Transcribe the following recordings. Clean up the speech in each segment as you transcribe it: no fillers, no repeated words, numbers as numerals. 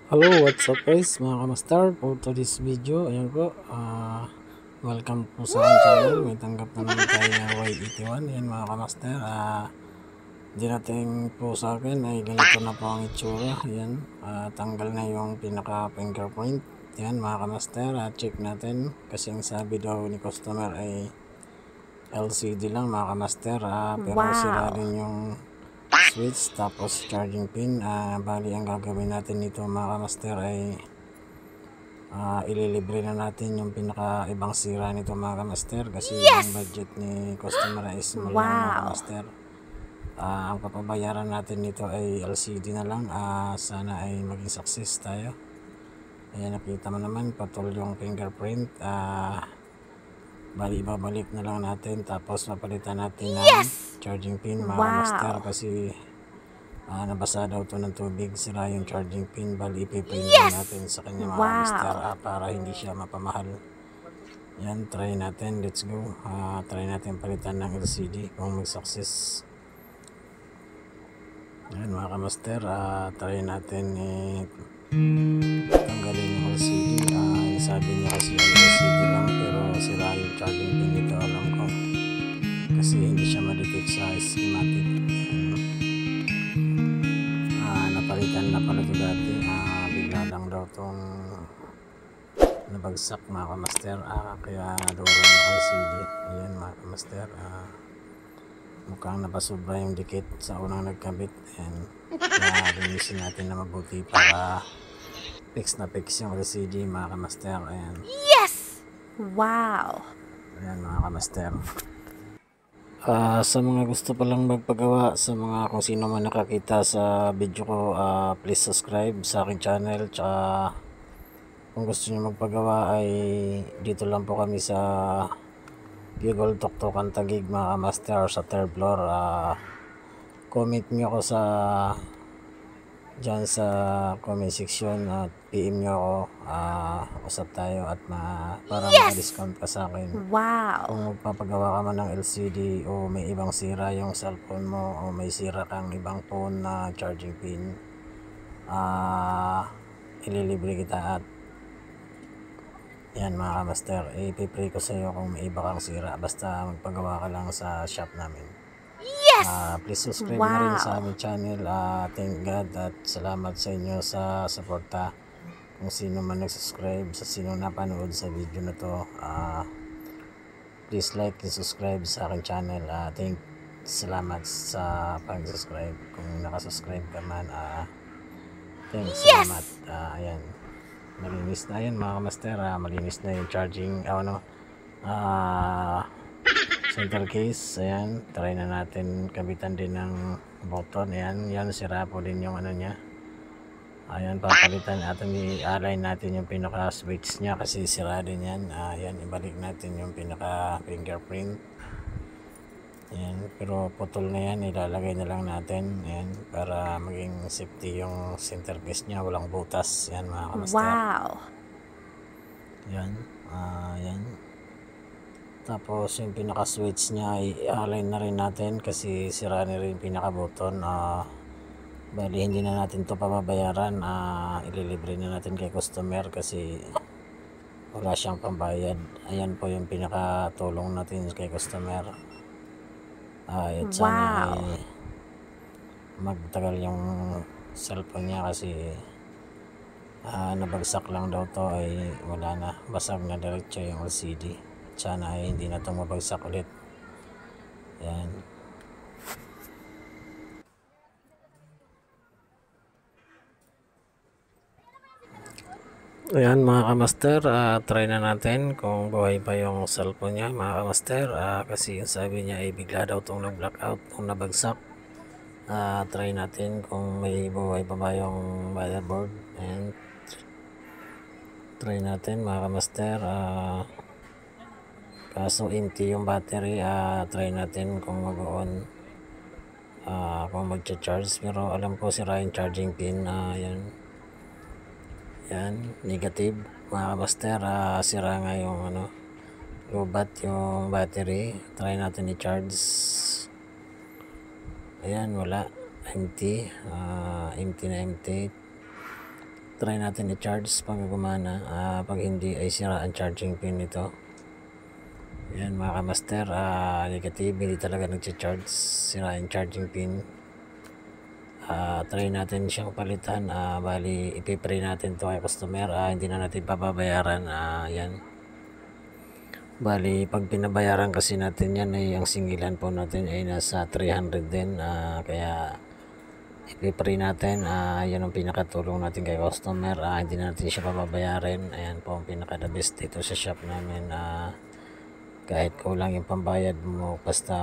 Hello, what's up guys mga kamastar? For today's video, ayan po, welcome po sa aking channel. May tanggap na naman tayo na Y81. Ayan mga kamastar, dinating po sa akin ay ganito na po ang itsura. Ayan, tanggal na yung pinaka fingerprint. Ayan mga kamastar, check natin kasi ang sabi daw ni customer ay LCD lang mga kamaster, pero sira Wow. din yung switch tapos charging pin. Bali ang gagawin natin nito mga kamaster ay ililibre na natin yung pinaka ibang sira nito mga kamaster kasi yung budget ni customer is small lang mga Wow. kamaster. Ang papabayaran natin nito ay LCD na lang. Sana ay maging success tayo. Ayan, nakita mo naman patol yung fingerprint. Bali ibabalik na lang natin tapos mapalitan natin ng charging pin mga kamaster Wow. kasi nabasa daw to ng tubig, sira yung charging pin. Bali ipiprint lang natin sa kanya mga kamaster, Wow. para hindi siya mapamahal. Yan, try natin, let's go. Try natin palitan ng LCD kung mag-success. Yan mga kamaster, try natin tanggalin yung LCD. Sabi niya kasi yung LCD lang pero sira yung charging pin nito, alam ko kasi hindi siya ma-detect sa schematic. Napalitan na pala ito dati, bigla lang daw itong nabagsak mga kamaster, kaya naduro yung LCD. Ayan mga kamaster, mukhang napasobra yung dikit sa unang nagkabit. Ayan, kaya linisin natin na mabuti para fix na fix yung LCD mga kamaster. Ayan, Yes. Wow. ayan mga kamaster. Sa mga gusto palang magpagawa, sa mga kung sino man nakakita sa video ko, please subscribe sa aking channel. Tsaka kung gusto niyo magpagawa ay dito lang po kami sa Bugol, Tuktukan, Taguig mga master, sa third floor. Comment niyo ako sa dyan sa comment section at PM niyo ako, usap tayo at para maka-discount ka sa akin. Wow. Kung magpapagawa ka man ng LCD o may ibang sira yung cellphone mo o may sira kang ibang phone na charging pin, ililibre kita. At yan mga kamaster, ipipray ko sa iyo kung may iba kang sira, basta magpagawa ka lang sa shop namin. Please subscribe na rin sa Wow. aming channel. Thank God at salamat sa inyo sa suporta. Kung sino man nag-subscribe, sa sino napanood sa video na to, please like and subscribe sa aking channel. Salamat sa pag-subscribe. Kung nakasubscribe ka man, thanks, salamat. Ayan, malinis na yan mga kamaster, malinis na yung charging, center case. Ayan, try na natin kabitan din ng button. Ayan, yan, sira po din yung ano niya. Ayan, papalitan natin, i-align natin yung pinaka switch niya kasi sira din yan. Ayan, ibalik natin yung pinaka fingerprint. Ayan, pero putol na yan, ilalagay na lang natin. Ayan, para maging safety yung center case niya, walang butas. Ayan mga kamaster. Wow. Ayan, ayan. Tapos yung pinaka switch niya i-align na rin natin kasi sira na rin pinaka button. Bali hindi na natin to pababayaran, ililibre na natin kay customer kasi wala siyang pambayad. Ayan po yung pinaka tulong natin kay customer. At sana Wow. ay magtagal yung cellphone niya kasi nabagsak lang daw to, ay wala na, basag na diretso yung LCD. Sana ay hindi na itong mabagsak ulit. Ayan. Ayan mga kamaster, try na natin kung buhay pa yung cellphone niya mga kamaster, kasi yung sabi niya ay bigla daw itong nag-blackout kung nabagsak. Try natin kung may buhay pa ba yung motherboard. And try natin mga kamaster, kaso empty yung battery. Try natin kung mag-on, kung mag-charge, pero alam ko sira yung charging pin. Yan, negative mga kamaster, sira nga yung lobat yung battery. Try natin i-charge. Ayan, wala, empty, empty na empty. try natin i-charge pag gumana. Pag hindi ay sira ang charging pin nito. Yan mga kamaster, negative, hindi talaga nag-charge, sira yung charging pin. Try natin siyang palitan. Bali ipipray natin to kay customer, hindi na natin pababayaran. Yan, bali pag pinabayaran kasi natin yan ay ang singilan po natin ay nasa 300 din. Kaya ipipray natin. Yan ang pinakatulong natin kay customer. Hindi na natin siya pababayaran. Ayan po ang pinaka the best dito sa shop namin. Kahit kulang yung pambayad mo, basta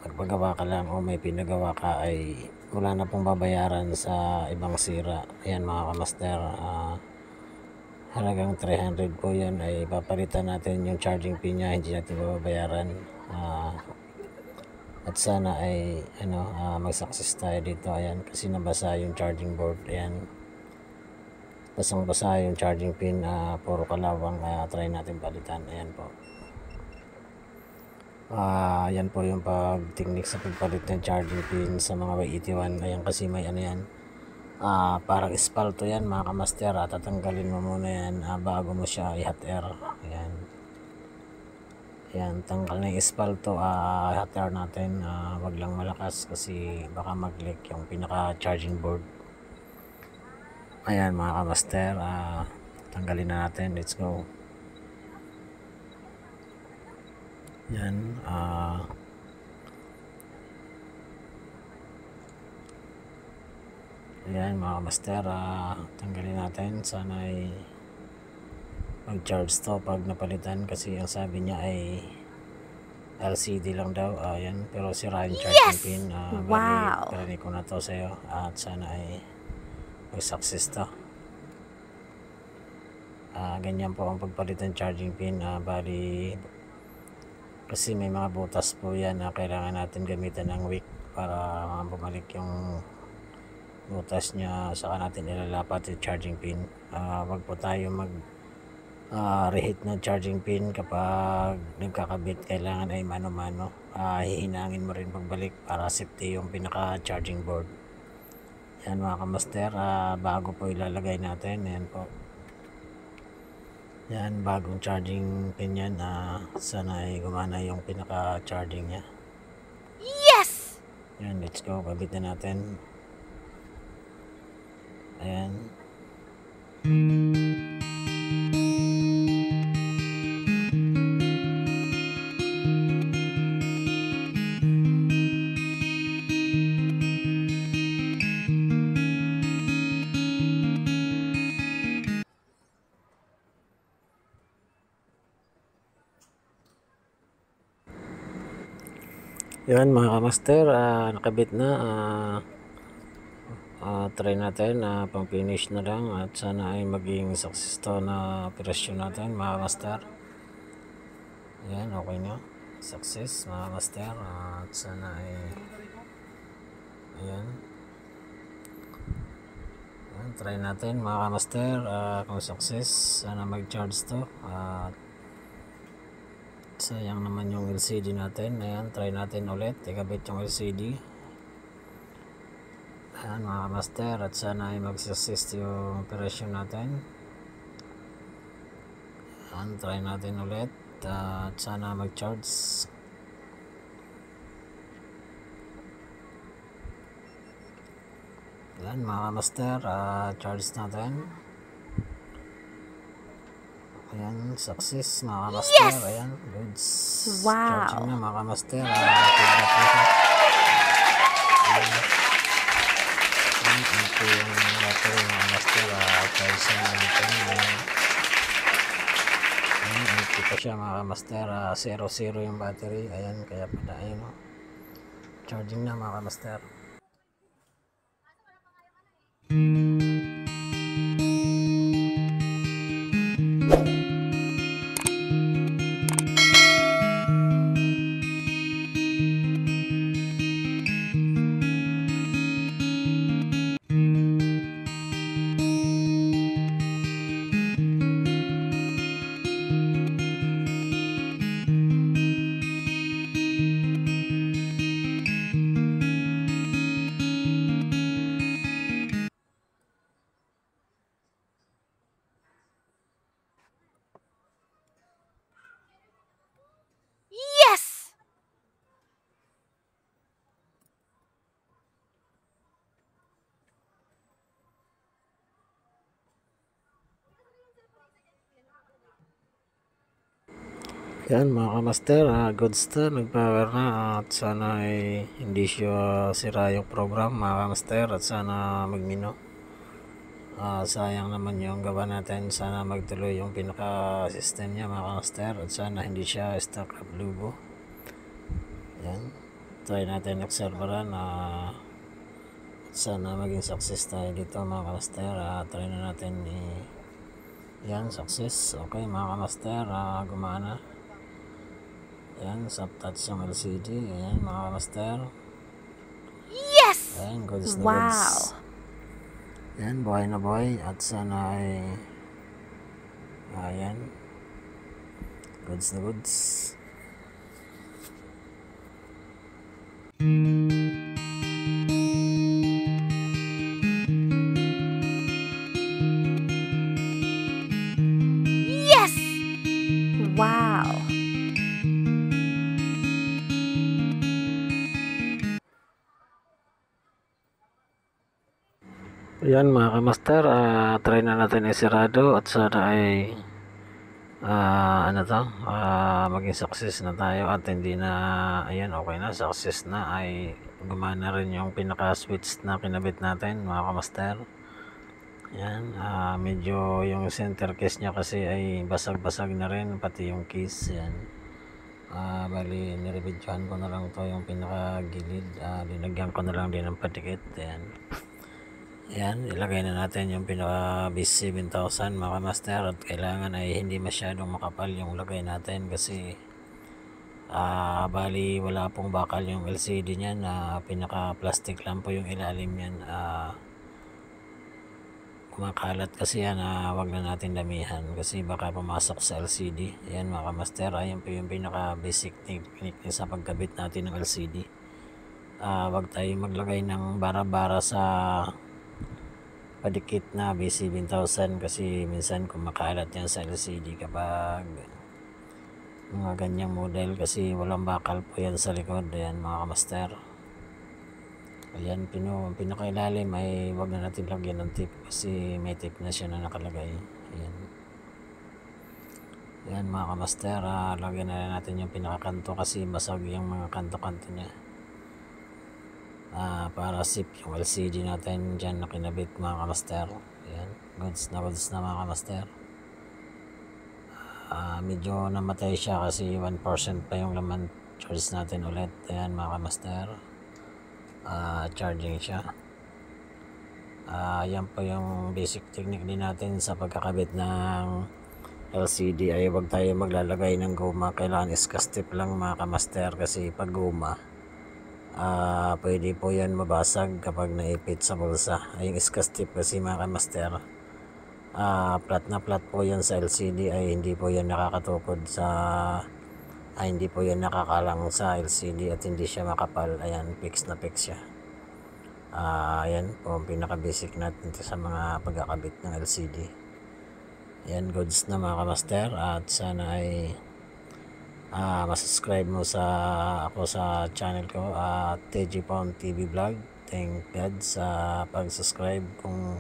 magpagawa ka lang o may pinagawa ka ay wala na pong babayaran sa ibang sira. Ayan mga kamaster, halagang 300 po yan ay papalitan natin yung charging pin niya, hindi natin babayaran. At sana ay mag-success tayo dito. Ayan, kasi nabasa yung charging board. Ayan, basang basa yung charging pin, puro kalawang. Try natin palitan. Ayan po. Yan po yung pag-technique sa pagpalit ng charging pin sa mga Y81. Ayan, kasi may yan, parang espalto yan mga kamaster. Tatanggalin mo muna yan bago mo siya i-hot air. Ayan, yan, tanggal na yung espalto. Hot air natin, wag lang malakas kasi baka mag-leak yung pinaka charging board. Ayan mga kamaster, tanggalin na natin. Let's go. Yan, ayan mga kamaster, tanggalin natin. Sana ay mag-charge to pag napalitan, kasi ang sabi niya ay LCD lang daw. Ayan, pero sira yung charging pin. Wow. Bali ko na to sa'yo at sana ay mag-success to. Ganyan po ang pagpalit ng charging pin. Bali kasi may mga butas po yan na kailangan natin gamitan ng wick para bumalik yung butas niya, saka natin ilalapat yung charging pin. Wag po tayo mag reheat ng charging pin kapag nagkakabit. Kailangan ay mano-mano. Hihinangin mo rin pagbalik para safety yung pinaka charging board. Yan mga kamaster, bago po ilalagay natin. Yan po, yan, bagong charging pin yan. Sana ay gumana yung pinaka charging nya. Yes! Yan, let's go, kabit na natin. Ayan. Yan mga kamaster, nakabit na. Try natin, pang finish na lang at sana ay maging success to na operasyon natin mga kamaster. Yan, okay na, success mga kamaster. At sana ay ayan, try natin mga kamaster, kung success, sana mag-charge to. Sayang naman yung LCD natin. Ayan, try natin ulit ikabit yung LCD. Ayan mga master, at sana ay mag-success yung operasyon natin. Ayan, try natin ulit at sana mag-charge. Ayan mga master, charge natin. Ayan, success mga kamaster. Yes! Ayan, goods. Wow. Charging na mga kamaster. Feedback na siya. Ayan, ito yung battery mga kamaster. Charge na natin. Ayan, ito pa siya mga kamaster. 0-0 yung battery. Ayan, kaya pala, ayun o. Charging na mga kamaster. Yan mga kamaster, goods na, nag-power na at sana ay hindi siya sira yung program mga kamaster at sana magmino. Sayang naman yung gawa natin, sana magtuloy yung pinaka-system niya mga kamaster at sana hindi siya stuck up lubo. Yan, try natin nag-serveran at sana maging success tayo dito mga kamaster. Try na natin yan, success. Okay mga kamaster, gumana. Ayan, soft-touch yung LCD. Ayan, mga kamaster. Yes! Ayan, goods na Wow! goods. Ayan, buhay na buhay. At sana ay ayan, goods na goods. Yes! Wow! Ayan mga kamaster, try na natin isirado at sana ay maging success na tayo at hindi na, ayan, okay na, success na, ay gumana rin yung pinaka switch na kinabit natin mga kamaster. Ayan, medyo yung center case nya kasi ay basag-basag na rin, pati yung case. Ayan, bali nirebidyohan ko na lang to yung pinaka gilid, linagyan ko na lang din ng padikit. Ayan, ilagay na natin yung pinaka BC7000 mga master at kailangan ay hindi masyadong makapal yung lagay natin kasi bali wala pong bakal yung LCD niyan, pinaka plastic lang po yung ilalim niyan. Kumakalat kasi yan, wag na natin damihan kasi baka pumasok sa LCD. Ayan mga master, ayan po yung pinaka basic technique sa pagkabit natin ng LCD. Wag tayo maglagay ng bara-bara sa padikit na BC1000 kasi minsan kumakalat yan sa LCD kapag mga ganyang model kasi walang bakal po yan sa likod. Ayan mga kamaster, ayan, pinakailalim ay wag na natin lagyan ng tip kasi may tip na siya na nakalagay. Ayan mga kamaster, lagyan na natin yung pinakakanto kasi basag yung mga kanto-kanto nya. Para sip yung LCD natin dyan na kinabit mga kamaster. Ayan, goods na mga kamaster. Medyo namatay siya kasi 1% pa yung laman. Charge natin ulit. Ayan mga kamaster, charging siya. Yan po yung basic technique din natin sa pagkakabit ng LCD ay wag tayo maglalagay ng goma. Kailangan iskastip lang mga kamaster kasi pag goma pwede po yan mabasag kapag naipit sa bulsa. Ay yung iskastip kasi mga kamaster, flat na flat po yan sa LCD, ay hindi po yan nakakatukod sa hindi po yan nakakalang sa LCD at hindi siya makapal. Ayan, fix na fix siya. Ayan po ang pinaka basic natin sa mga pagkakabit ng LCD. Ayan, goods na mga kamaster at sana ay masubscribe mo ako sa channel ko, TG Pound TV Vlog. Thank God sa pag-subscribe. Kung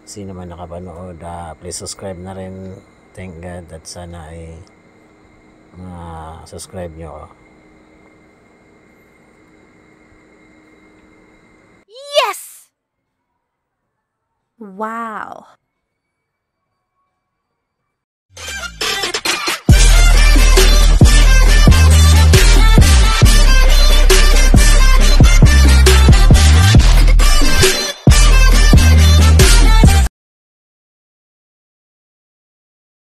sino man nakapanood, please subscribe na rin. Thank God at sana ay subscribe nyo ako. Yes! Wow!